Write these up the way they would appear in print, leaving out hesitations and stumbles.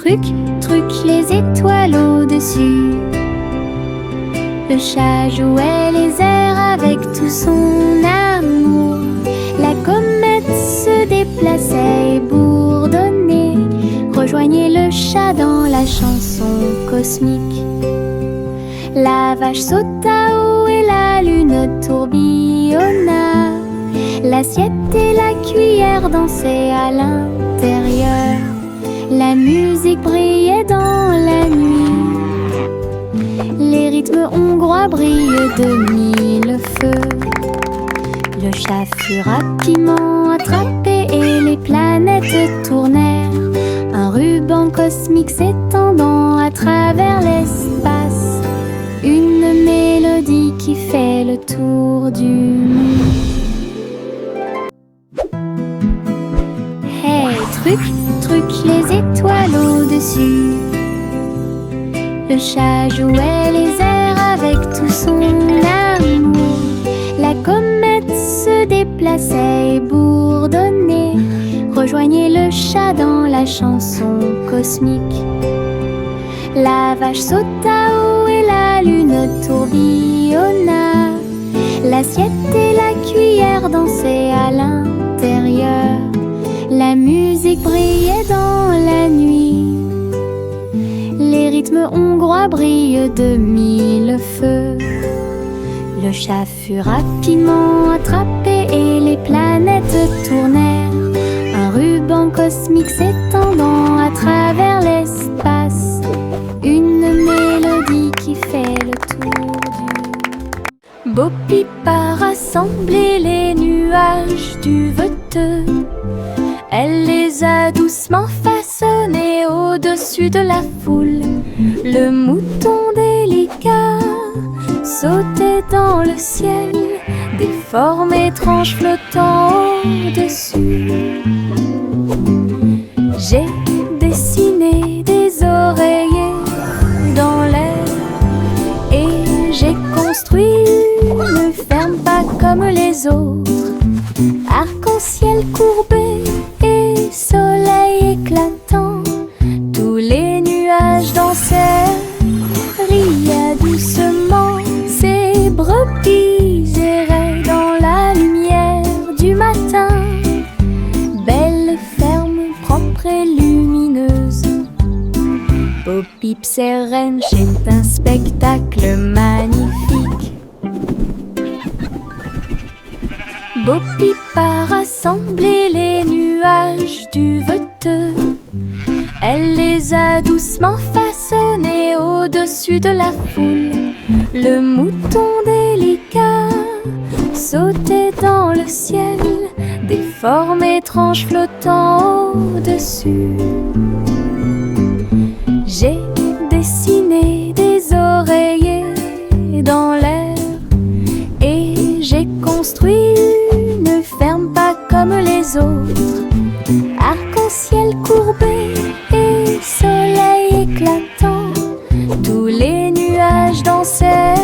truc, truc, les étoiles au-dessus. Le chat jouait les airs avec tout son amour. La comète se déplaçait et bourdonnait. Rejoignez le chat dans la chanson cosmique. La vache sauta haut et la lune tourbillonna. L'assiette et la cuillère dansaient à l'intérieur. La musique brillait dans la nuit. Les rythmes hongrois brillent de mille feux. Le chat fut rapidement attrapé et les planètes tournèrent. Un ruban cosmique s'étendant à travers l'espace. Une mélodie qui fait le tour du monde. Hey, truc, truc, les étoiles au-dessus. Le chat jouait les airs avec tout son amour. La comète se déplaçait et bourdonnait. Rejoignez le chat dans la chanson cosmique. La vache sauta haut et la lune tourbillonna. L'assiette et la cuillère dansaient à l'intérieur. La musique brillait dans la nuit. Les rythmes hongrois brillent de mille feux. Le chat fut rapidement attrapé et les planètes tournèrent. Un ruban cosmique s'étendant à travers l'espace. Une mélodie qui fait le tour du... Bo Peep a rassemblé les nuages du Veteux. Elle les a doucement façonnés au-dessus de la foule. Le mouton délicat sautait dans le ciel, des formes étranges flottant au-dessus. J'ai dessiné des oreillers dans l'air et j'ai construit une ferme pas comme les autres. Arc-en-ciel courbé et soleil éclatant, tous les nuages dansaient, riaient doucement. Ces brebis erraient dans la lumière du matin. Belle ferme propre et lumineuse. Bo Peep sereine, c'est un spectacle magnifique. Bo Peep a rassemblé les nuages du Veteux. Elle les a doucement façonnés au-dessus de la foule. Le mouton délicat sautait dans le ciel, des formes étranges flottant au-dessus. J'ai dessiné des oreillers dans l'air et j'ai construit une ferme pas comme les autres. Arc-en-ciel courbé et soleil éclatant, tous les nuages dansaient,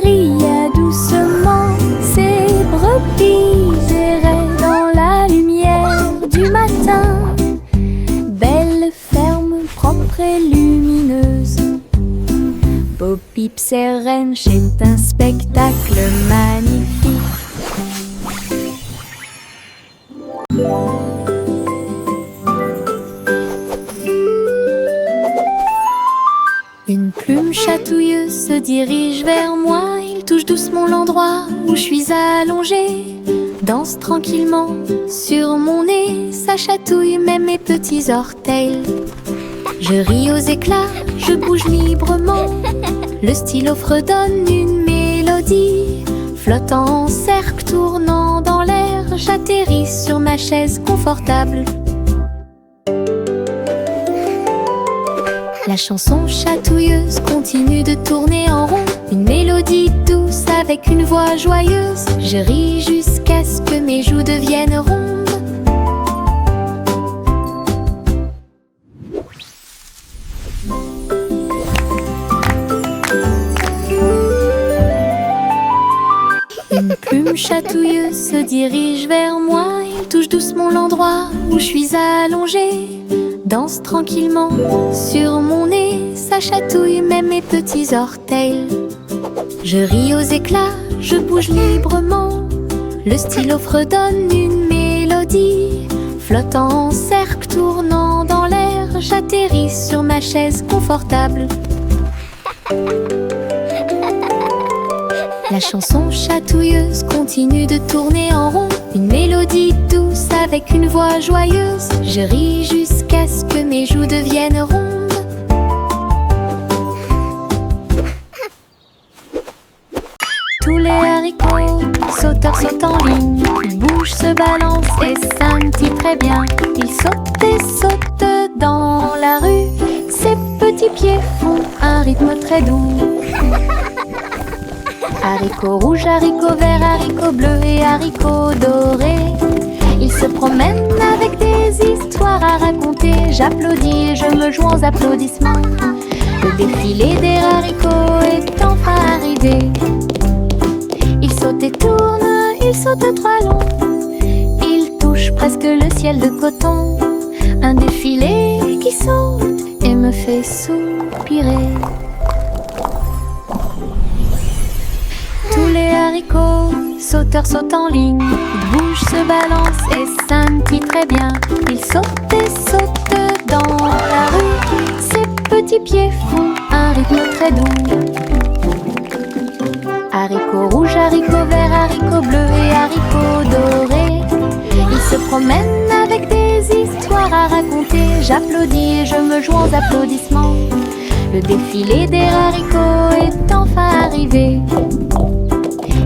riaient doucement. Ces brebis erraient dans la lumière du matin. Belle ferme propre et lumineuse. Bo Peep sereine, c'est un spectacle magnifique. Une plume chatouilleuse se dirige vers moi. Il touche doucement l'endroit où je suis allongée. Danse tranquillement sur mon nez. Ça chatouille même mes petits orteils. Je ris aux éclats, je bouge librement. Le stylo fredonne une mélodie. Flottant en cercle, tournant dans l'air, j'atterris sur ma chaise confortable. La chanson chatouilleuse continue de tourner en rond. Une mélodie douce avec une voix joyeuse. Je ris jusqu'à ce que mes joues deviennent rondes. Une plume chatouilleux se dirige vers moi. Il touche doucement l'endroit où je suis allongée. Danse tranquillement sur mon nez. Ça chatouille même mes petits orteils. Je ris aux éclats, je bouge librement. Le stylo fredonne une mélodie. Flottant en cercle, tournant dans l'air, j'atterris sur ma chaise confortable. La chanson chatouilleuse continue de tourner en rond. Une mélodie douce avec une voix joyeuse. Je ris jusqu'à ce que mes joues deviennent rondes. Tous les haricots sauteurs sautent en ligne. Ils bougent, se balancent et scintillent très bien. Ils sautent et sautent dans la rue. Ses petits pieds font un rythme très doux. Haricots rouges, haricots verts, haricots bleus et haricots dorés. Ils se promènent avec des histoires à raconter. J'applaudis et je me joins aux applaudissements. Le défilé des haricots est enfin arrivé. Ils sautent et tournent, ils sautent à trois longs. Ils touchent presque le ciel de coton. Un défilé qui saute et me fait soupirer. Tous les haricots sauteurs sautent en ligne. Ils bougent, se balancent et scintillent très bien. Ils sautent et sautent dans la rue. Ses petits pieds font un rythme très doux. Haricots rouges, haricots verts, haricots bleus et haricots dorés. Ils se promènent avec des histoires à raconter. J'applaudis et je me joins aux applaudissements. Le défilé des haricots est enfin arrivé.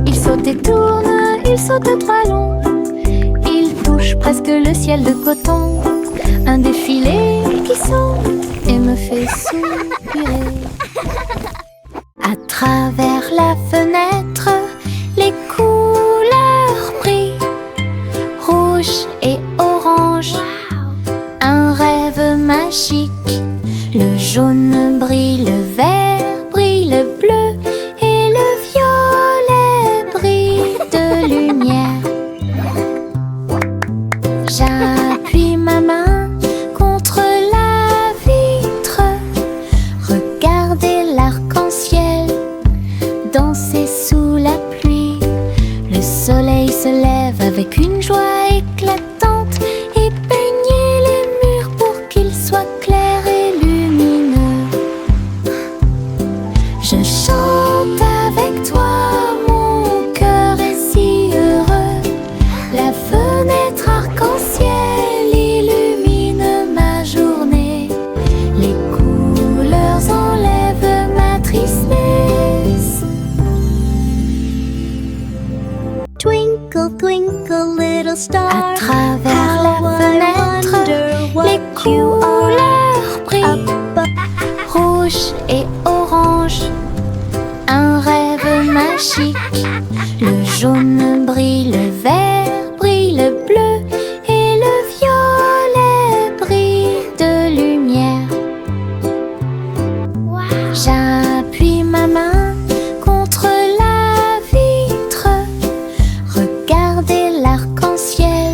Ils sautent et tournent, ils sautent à trois longs. Ils touchent presque le ciel de coton. Un défilé qui saute et me fait soupirer. À travers la fenêtre, les couleurs brillent, rouge et orange. Un rêve magique. Le jaune brille, le vert brille, le bleu et le violet brillent de lumière. J'appuie ma main contre la vitre. Regardez l'arc-en-ciel danser sous la pluie. Le soleil se lève avec une joie éclatante et peignez les murs pour qu'ils soient clairs et lumineux. Je chante avec toi, mon cœur est si heureux. La fenêtre arc-en-ciel illumine ma journée. Les couleurs enlèvent ma tristesse. Twinkle, twinkle, little star. À travers la how I fenêtre, wonder what les you are couleurs brillent, up. rouge et orange. Un rêve magique. Le jaune brille, le vert brille, le bleu et le violet brillent de lumière. J'appuie ma main contre la vitre. Regardez l'arc-en-ciel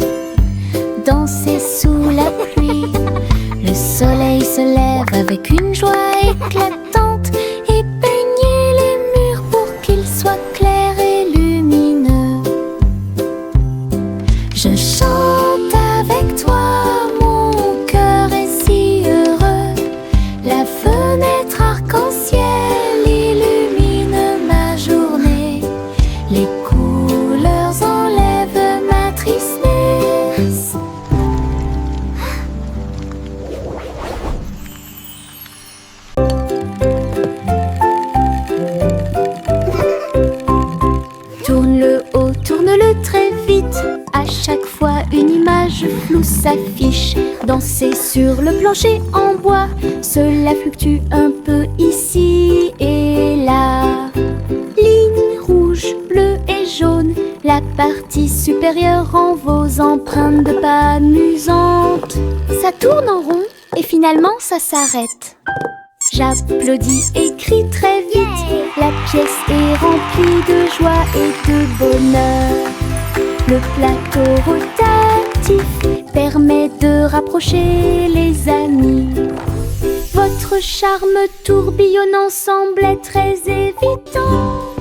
danser sous la pluie. Le soleil se lève avec une joie éclatante et peignez les murs pour qu'ils soient clairs et lumineux. Je chante avec toi, mon cœur est si heureux. La fenêtre arc-en-ciel illumine ma journée. Les couleurs enlèvent ma tristesse. Tourne-le haut, tourne-le très vite. À chaque fois une image floue s'affiche. Danser sur le plancher en bois, cela fluctue un peu ici et là. Ligne rouge, bleue et jaune, la partie supérieure rend vos empreintes de pas amusantes. Ça tourne en rond et finalement ça s'arrête. J'applaudis et crie très vite. La pièce est remplie de joie et de bonheur. Le plateau rotatif permet de rapprocher les amis. Votre charme tourbillonnant semble très évident.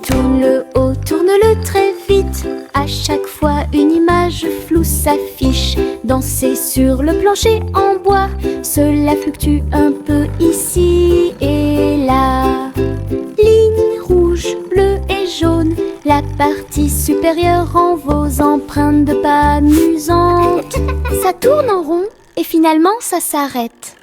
Tourne-le haut, tourne-le très vite. À chaque fois une image floue s'affiche. Danser sur le plancher en bois, cela fluctue un peu ici et là. Lignes rouges, bleues et jaunes, la partie supérieure rend vos empreintes de pas amusantes. Ça tourne en rond et finalement ça s'arrête.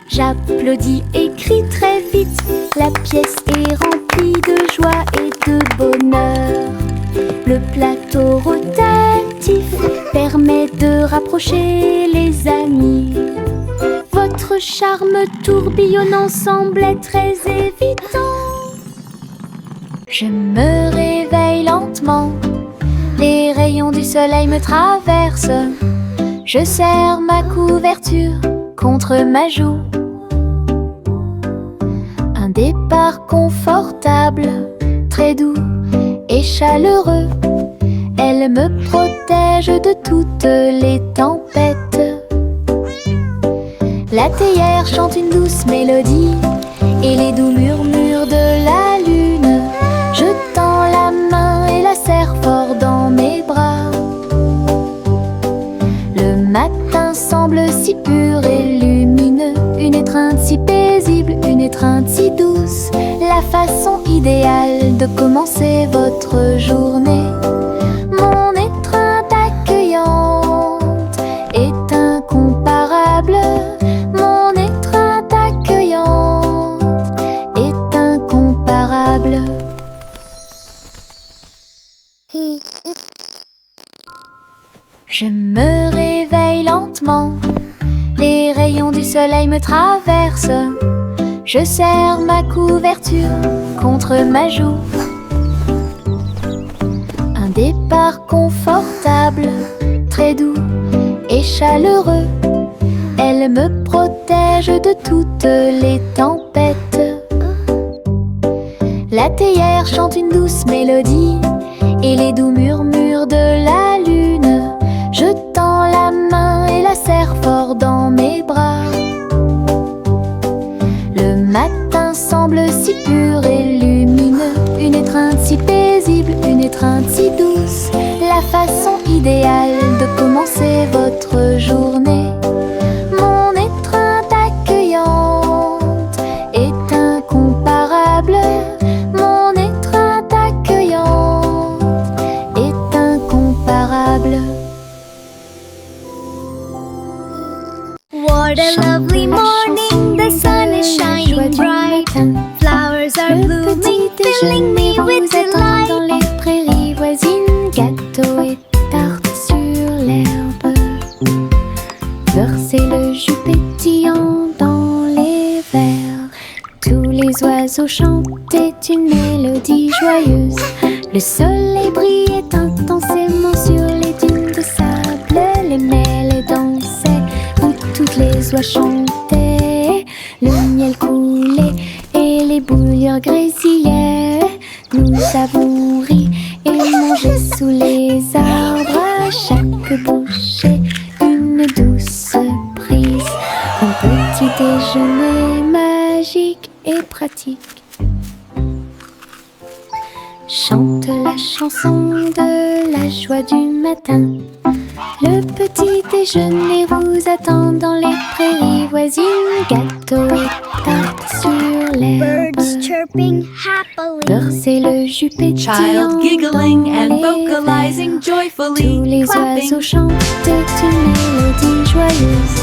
J'applaudis et crie très vite. La pièce est remplie de joie et de bonheur. Le plateau rotatif permet de rapprocher les amis. Votre charme tourbillonnant semble très évident. Je me réveille lentement. Les rayons du soleil me traversent. Je serre ma couverture contre ma joue. Un départ confortable, très doux et chaleureux. Elle me protège de toutes les tempêtes. La théière chante une douce mélodie et les doux murmures de la lune. Je tends la main et la serre fort dans mes bras. Le matin semble si pur et lumineux, une étreinte si paisible, une étreinte si douce, la façon idéale de commencer votre journée. Mon étreinte accueillante est incomparable. Mon étreinte accueillante est incomparable. Je me réveille lentement. Les rayons du soleil me traversent. Je serre ma couverture contre ma joue. Un départ confortable, très doux et chaleureux. Elle me protège de toutes les tempêtes. La théière chante une douce mélodie et les doux murmures de la lune. Je tends la main et la serre fort dans mes bras. Le matin semble si pur et lumineux, une étreinte si paisible, une étreinte si douce, la façon idéale de commencer votre journée. Mon étreinte accueillante est incomparable. Mon étreinte accueillante est incomparable. What a lovely morning, the sun is shining bright. Flowers are blooming, filling me with delight. Dans les prairies voisines, gâteaux et tartes sur l'herbe. Beurre, c'est le jus pétillant dans les verres. Tous les oiseaux chantaient une mélodie joyeuse. Le soleil brillait intensément sur les dunes de sable. Les mêles dansaient où toutes les oies chantaient. Le miel coulait et les bouilloires grésillaient. Nous avons ri et mangé sous les arbres. À chaque bouchée, une douce prise. Un petit déjeuner magique et pratique. Chante la chanson de la joie du matin. Le petit déjeuner vous attend dans les prairies voisines. Gâteaux et tartes sur l'herbe. Birds chirping happily. Beurre, c'est le jus pétillant Child giggling dans and les vocalizing verres. joyfully, Tous les clapping. oiseaux chantaient une mélodie joyeuse.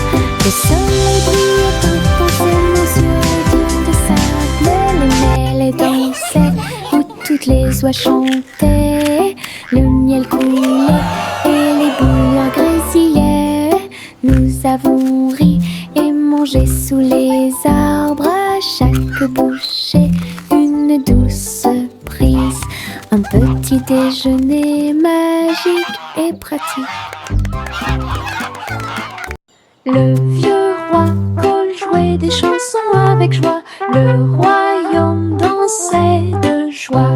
Le soleil brillait intensément sur les dunes de sable. Les mêles dansaient où toutes les oies chantaient. Le miel coulait et les bouilloires grésillaient. Nous avons ri et mangé sous les arbres. À chaque bouchée, une douce prise. Un petit déjeuner magique et pratique. Le vieux roi Cole jouait des chansons avec joie. Le royaume dansait de joie.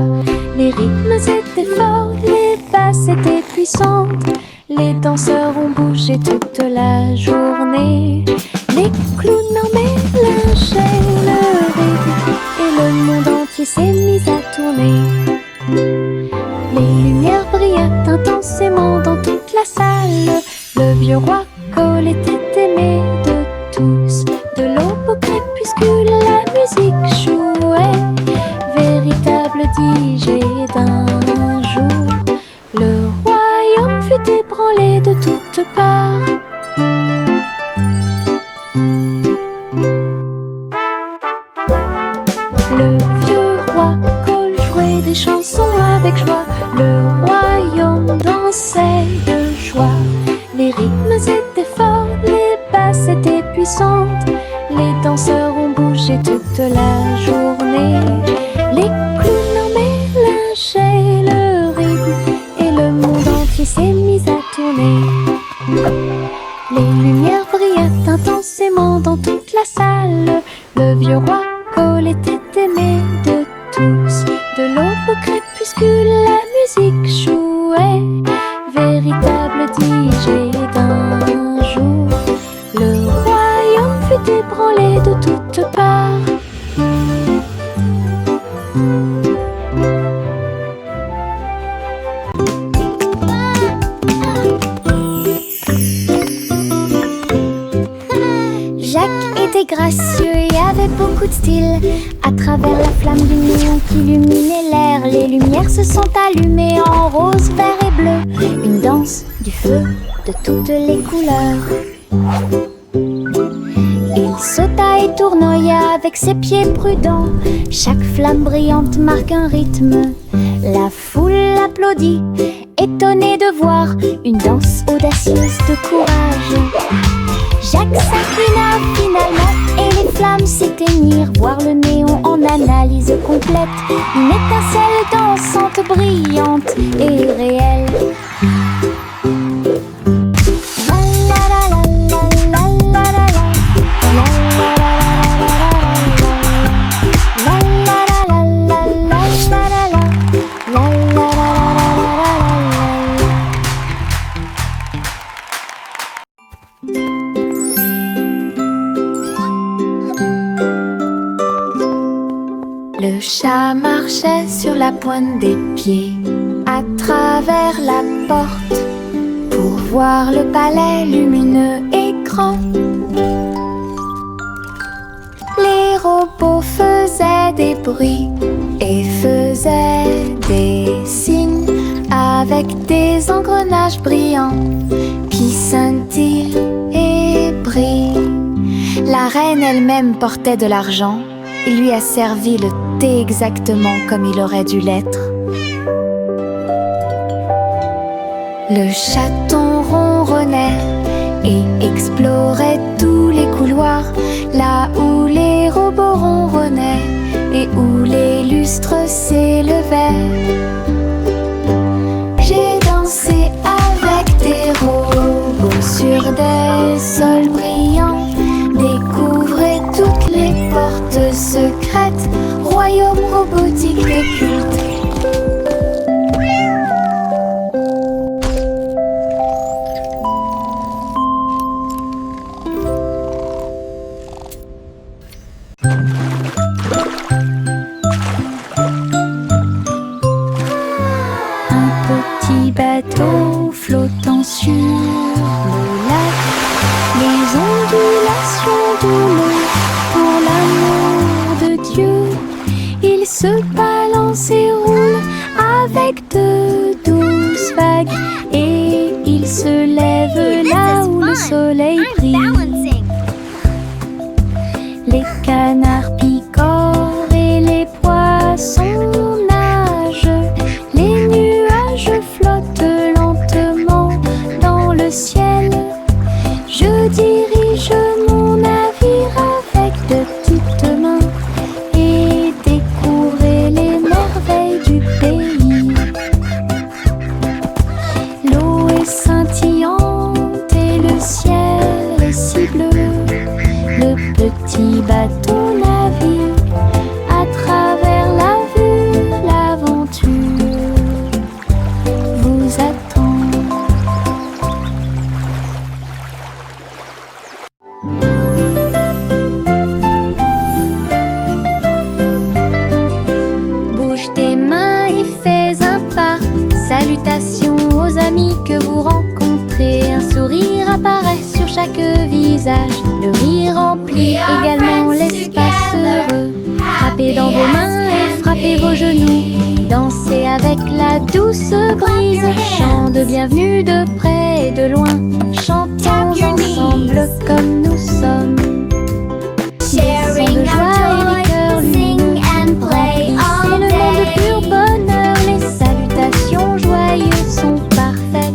Les rythmes étaient forts, les basses étaient puissantes. Les danseurs ont bougé toute la journée. Les clowns en mélangeaient le rythme et le monde entier s'est mis à tourner. Les lumières brillaient intensément dans toute la salle. Le vieux roi Cole était aimé de tous. De l'aube au crépuscule, la musique jouait. Véritable DJ d'un jour. Le royaume fut ébranlé de toutes parts. Le vieux roi Cole jouait des chansons avec joie. Le royaume dansait de joie. Les rythmes étaient forts, les basses étaient puissantes. Les danseurs ont bougé toute la journée. Les clowns en mélangeaient le rythme et le monde entier s'est mis à tourner. Les lumières brillaient intensément dans toute la salle. Le vieux roi Cole était aimé de tous. De l'aube au crépuscule, la musique jouait. Véritable DJ d'un jour. Le royaume fut ébranlé de toutes parts. Jacques était gracieux et avait beaucoup de style. À travers la flamme du néon qui illuminait l'air, les lumières se sont allumées en rose, vert et bleu. Une danse du feu de toutes les couleurs. Il sauta et tournoya avec ses pieds prudents. Chaque flamme brillante marque un rythme. La foule applaudit, étonnée de voir une danse audacieuse de courage. Jacques s'inclina finalement et les flammes s'éteignirent. Voir le néon en analyse complète. Une étincelle dansante, brillante et réelle. Le chat marchait sur la pointe des pieds à travers la porte pour voir le palais lumineux et grand. Les robots faisaient des bruits et faisaient des signes avec des engrenages brillants qui scintillent et brillent. La reine elle-même portait de l'argent. Il lui a servi le thé exactement comme il aurait dû l'être. Le chaton ronronnait et explorait tous les couloirs, là où les robots ronronnaient et où les lustres s'élevaient. J'ai dansé avec des robots sur des sols brillants. Découvrez toutes les portes secrètes, royaume robotique et culte. Un petit bateau flottant sur le lac, les ondulations de l'eau, pour l'amour de Dieu, il se balance et roule avec de douces vagues, et il se lève là où le soleil brille. Les canards picorent et les poissons nagent, les nuages flottent lentement dans le ciel. Je dirige mon navire avec de petites mains et découvrez les merveilles du pays. L'eau est scintillante et le ciel est si remplit également l'espace heureux. Frappez dans vos mains et frappez vos genoux. Dansez avec la douce brise. Chant de bienvenue de près et de loin. Chantons ensemble comme nous sommes. Sharing our joy, sing and play all C'est le monde de day. pur bonheur. Les salutations joyeuses sont parfaites.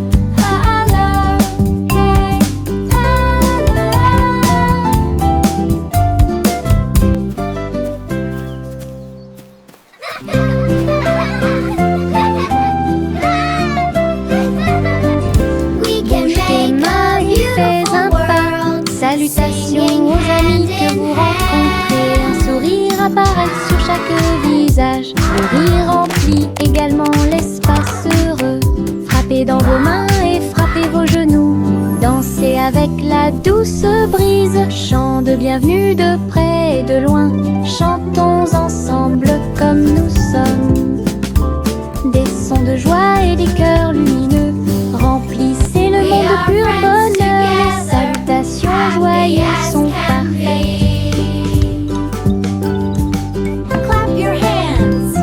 We can Bouge tes make mains a et fais un beautiful pas. world. Salutations aux amis que vous rencontrez. Un sourire apparaît sur chaque visage. Le rire remplit également l'espace heureux. Frappez dans vos mains et frappez vos genoux. Dansez avec la douce brise. Chant de bienvenue de près et de loin. Chantons ensemble comme nous sommes. Des sons de joie et des cœurs lumineux. Remplissez le monde de pur bonheur. Les salutations joyeuses sont parfaites. Clap your hands.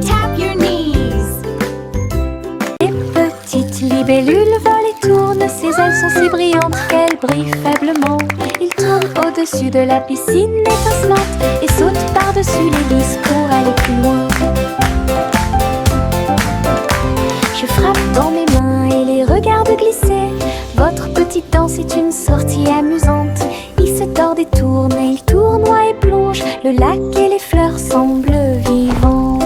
Tap your knees. Les petites libellules volent et tournent. Ses ailes sont si brillantes qu'elles brillent faiblement. Il tourne au-dessus de la piscine étincelante et saute par-dessus l'hélice pour aller plus loin. Je frappe dans mes mains et les regarde glisser. Votre petite danse est une sortie amusante. Il se tord et tourne et il tournoie et plonge. Le lac et les fleurs semblent vivants.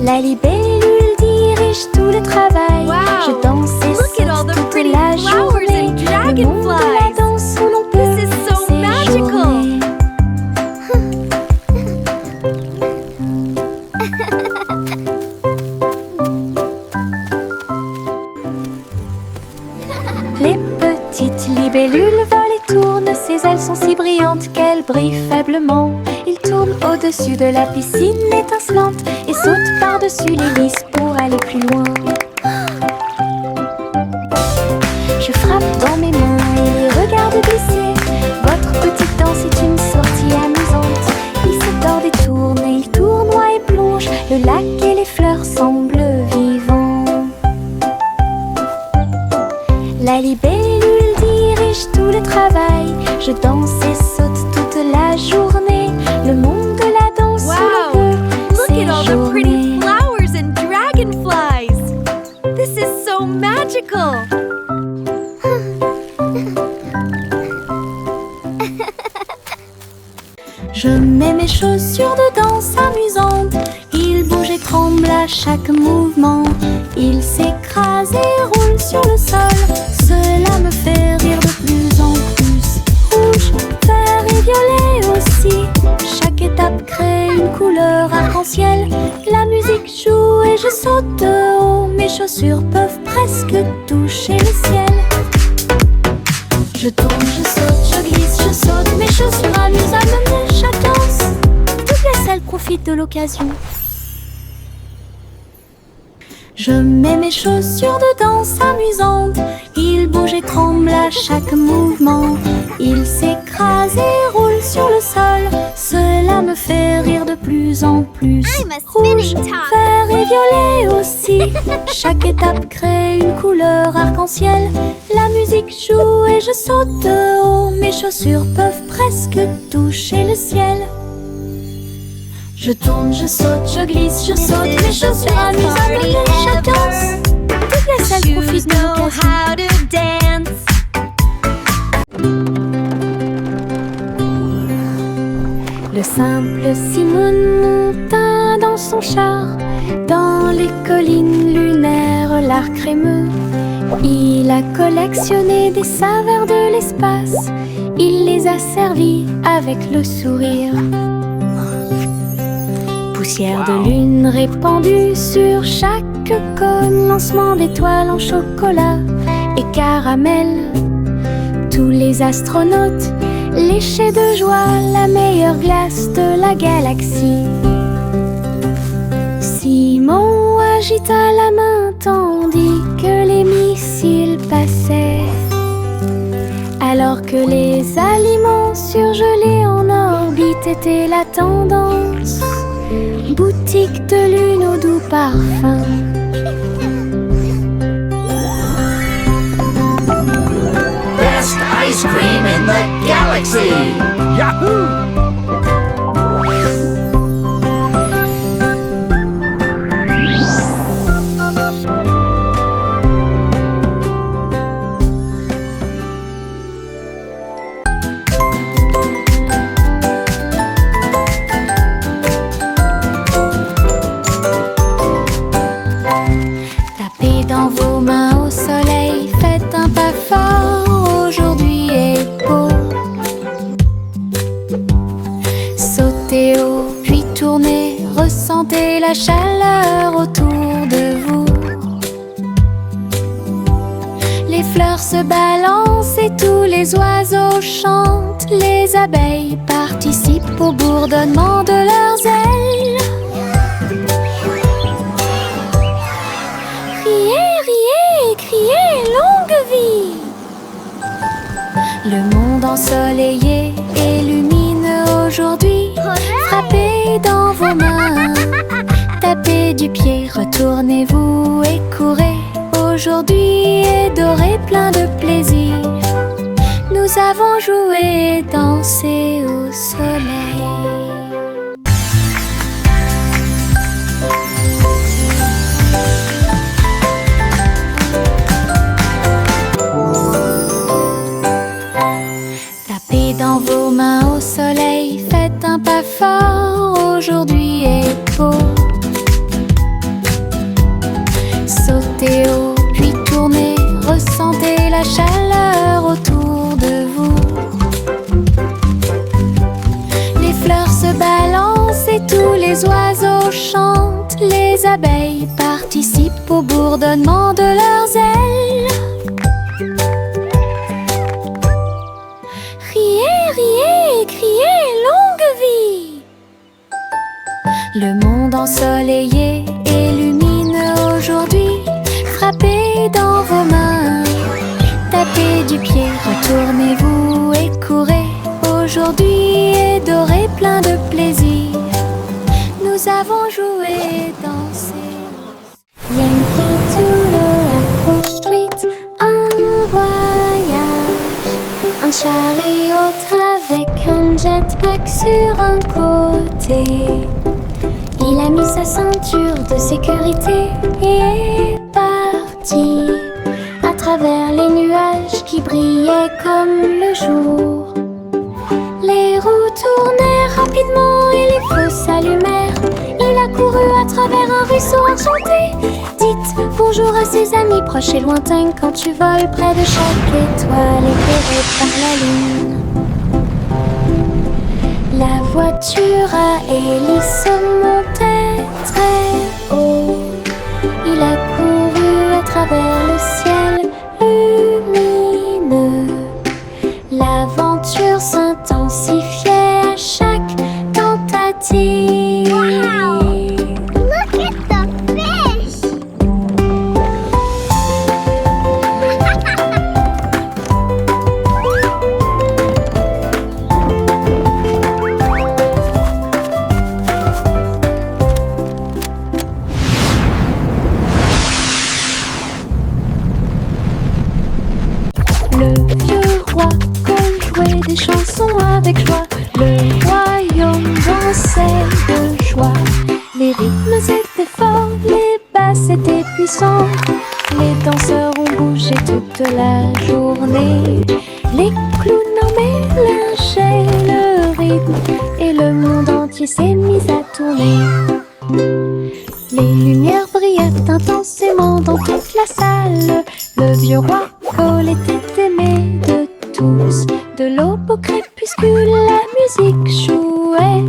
La libellule dirige tout le travail. Wow. Je danse et Look at all saute the toute pretty la flowers journée. and Le monde de la dragonflies. danse où l'on peut This is so magical. séjourner. Les petites libellules volent et tournent. Ses ailes sont si brillantes qu'elles brillent faiblement. Il tourne au-dessus de la piscine étincelante et saute par-dessus l'hélice pour aller plus loin. Je frappe dans mes mains et les regarde glisser. Votre petite danse est une sortie amusante. Il se tord et tourne et il tournoie et plonge. Le lac et les fleurs semblent vivants. La libellule dirige tout le travail. Je danse et saute toute la journée. Le monde de la danse où Wow. l'on peut Look at all the pretty séjourner. flowers and dragonflies. This is so magical. Je mets mes chaussures de danse amusantes. Il bouge et tremble à chaque mouvement. Il s'écrase et roule sur le sol. Cela me fait rire de plus en plus. Rouge, vert et violet aussi. Chaque étape crée une couleur arc-en-ciel. La musique joue et je saute de haut. Mes chaussures peuvent presque toucher le ciel. Je tourne, je saute, je glisse, je saute. Mes chaussures amusent à mener chaque danse. Toutes les selles profitent de l'occasion. Je mets mes chaussures de danse amusantes. Il bouge et tremble à chaque mouvement. Il s'écrase et roule sur le sol. Cela me fait rire de plus en plus. I'm a Rouge, spinning top. vert et violet aussi. Chaque étape crée une couleur arc-en-ciel. La musique joue et je saute de haut. Mes chaussures peuvent presque toucher le ciel. Je tourne, je saute, je glisse, je saute. Mes chaussures amusent à mener chaque danse. Toutes les selles Shoes profitent de know l'occasion. how to dance. Le simple Simone monta dans son char, dans les collines lunaires, l'art crémeux. Il a collectionné des saveurs de l'espace, il les a servis avec le sourire. Poussière de lune répandue sur chaque cône, lancement d'étoiles en chocolat et caramel. Tous les astronautes léchaient de joie la meilleure glace de la galaxie. Simon agita la main tandis que les missiles passaient. Alors que les aliments surgelés en orbite étaient la tendance, boutique de lune au doux parfum. Best ice cream in the galaxy! Yahoo! Tapez dans vos mains au soleil, faites un pas fort, aujourd'hui est beau. Sautez haut, puis tournez, ressentez la chaleur autour de vous. Les fleurs se balancent et tous les oiseaux chantent. Les abeilles participent au bourdonnement de leurs ailes. Riez, riez, criez, longue vie! Le monde ensoleillé et lumineux aujourd'hui. Frappez dans vos mains, tapez du pied, retournez-vous et courez. Aujourd'hui est doré, plein de plaisir. Nous avons joué et dansé au soleil. Tapez dans vos mains au soleil, faites un pas fort, aujourd'hui est beau. Sautez haut, puis tournez, ressentez la chaleur autour de vous. Les fleurs se balancent et tous les oiseaux chantent. Les abeilles participent au bourdonnement de leurs ailes. Riez, riez, criez, longue vie! Le monde ensoleillé et lumineux aujourd'hui. Frappez dans vos mains, tapez du pied, retournez-vous et courez. Aujourd'hui est doré, plein de plaisir. Nous avons joué et dansé. Yankee to the Street, un voyage, un chariot avec un jetpack sur un côté. Il a mis sa ceinture de sécurité et est parti à travers les nuages qui brillaient comme le jour. Les roues tournaient rapidement et les feux s'allumèrent. Il a couru à travers un ruisseau enchanté. Dites bonjour à ses amis proches et lointains quand tu voles près de chaque étoile éclairée par la lune. La voiture à hélice montait très haut. Il a couru à travers le ciel lumineux. L'aventure s'intensifiait à chaque tentative. Wow! Look at the fish! Le vieux roi Cole jouait des chansons avec joie. Le royaume dansait de joie. Les rythmes étaient forts, les basses étaient puissants. Les danseurs ont bougé toute la journée. Les clowns mélangeaient le rythme et le monde entier s'est mis à tourner. Les lumières brillaient intensément dans toute la salle. Le vieux roi Cole était aimé de tous. De l'aube au crépuscule, la musique jouait.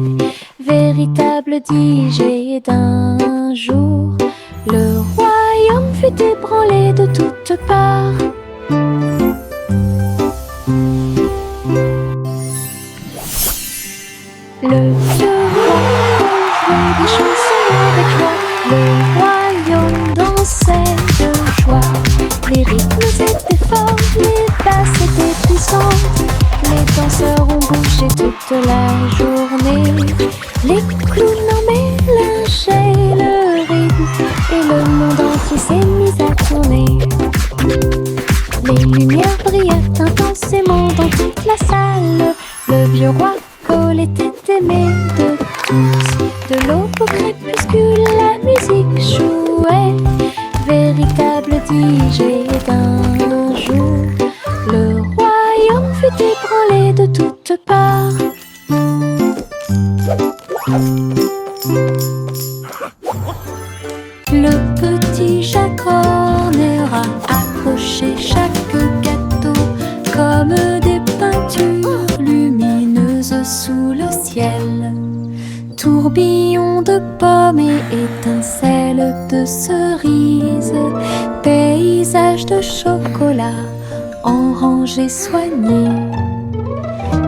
Véritable DJ d'un jour. Le royaume fut ébranlé de toutes parts. Le vieux roi jouait des chansons avec joie. Le royaume dansait de joie. Les rythmes étaient forts, les basses étaient puissantes. couché toute la journée. Les clowns mélangeaient le rythme et le monde entier s'est mis à tourner. Les lumières brillaient intensément dans toute la salle. Le vieux roi Cole était aimé de tous. De l'aube au crépuscule, la musique jouait. Véritable DJ d'un jour, le royaume fut ébranlé de toutes parts. Le petit Jacques Horner a accroché chaque gâteau comme des peintures lumineuses sous le ciel. Tourbillon de pommes et étincelles de cerises, paysage de chocolat en rangées soignées.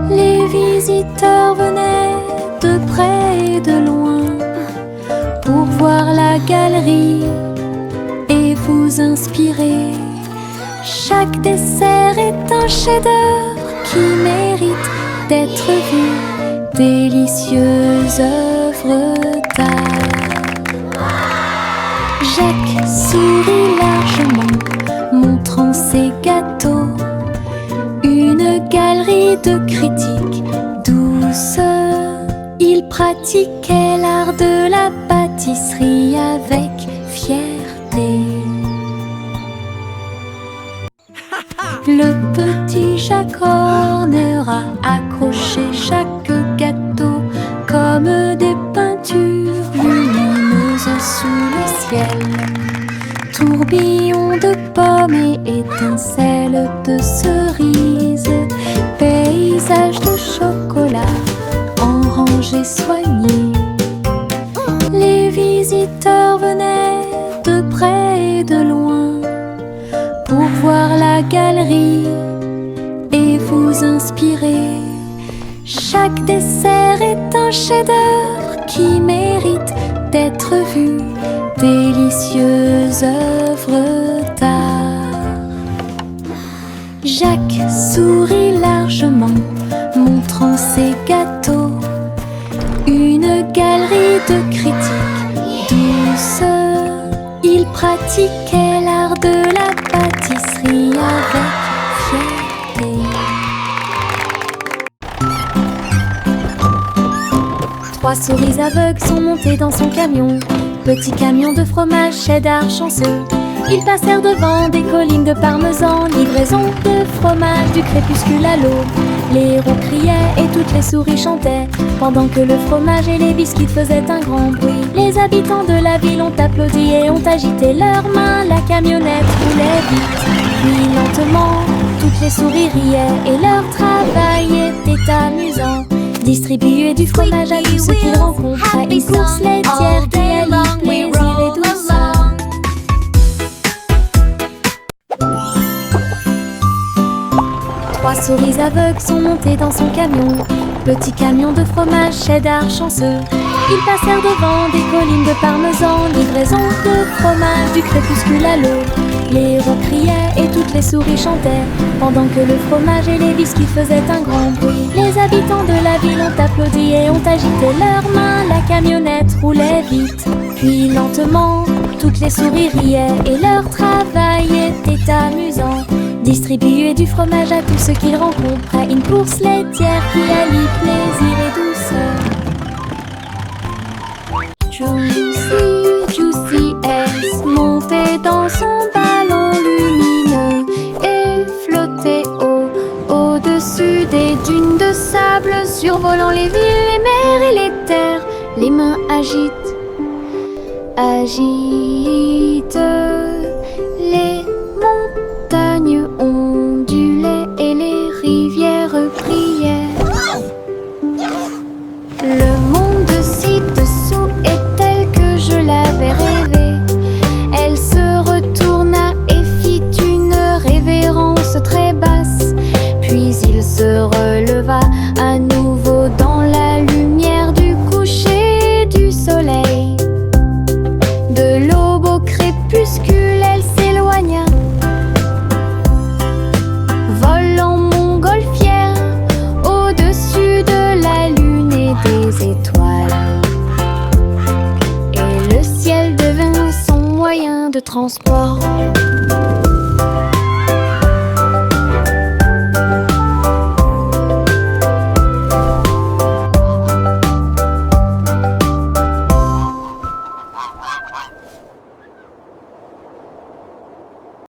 Les visiteurs venaient de près et de loin pour voir la galerie et vous inspirer. Chaque dessert est un chef-d'œuvre qui mérite d'être vu. Délicieuse œuvre d'art. Jacques sourit largement, montrant ses gâteaux. Une galerie de critiques douce. Il pratiquait l'art de la pâtisserie avec fierté. Le petit Jacques Horner a accroché chaque gâteau comme des peintures lumineuses sous le ciel. Tourbillon de pommes et étincelles de cerises, paysage de chocolat en rangées soignées. Les visiteurs venaient de près et de loin pour voir la galerie et vous inspirer. Chaque dessert est un chef-d'œuvre qui mérite d'être vu. Délicieuse œuvre d'art. Jacques sourit largement, montrant ses gâteaux. Une galerie de critiques douce. Il pratiquait l'art de la pâtisserie avec fierté. 3 souris aveugles sont montées dans son camion. Petit camion de fromage cheddar chanceux. Ils passèrent devant des collines de parmesan. Livraison de fromage du crépuscule à l'aube. Les roues criaient et toutes les souris chantaient, pendant que le fromage et les biscuits faisaient un grand bruit. Les habitants de la ville ont applaudi et ont agité leurs mains. La camionnette roulait vite, puis lentement. Toutes les souris riaient et leur travail était amusant. Distribuer du fromage à tous ceux qu'ils rencontraient. Une course laitière qui allie plaisir et douceur. Trois souris aveugles sont montées dans son camion. Petit camion de fromage cheddar chanceux. Ils passèrent devant des collines de parmesan. Livraison de fromage du crépuscule à l'aube. Les roues criaient et toutes les souris chantaient, pendant que le fromage et les biscuits faisaient un grand bruit. Les habitants de la ville ont applaudi et ont agité leurs mains. La camionnette roulait vite, puis lentement. Toutes les souris riaient et leur travail était amusant. Distribuer du fromage à tous ceux qu'ils rencontraient. Une course laitière qui allie plaisir et douceur. Juicy, Juicy S montait dans son ballon lumineux et flottait au-dessus des dunes de sable, survolant les villes, les mers et les terres. Les mains agitent les montagnes ondulaient et les rivières priaient. Le monde ci-dessous est tel que je l'avais rêvé. Elle se retourna et fit une révérence très basse. Puis il se releva à nouveau dans la lumière du coucher du soleil. De l'aube au crépuscule, transport.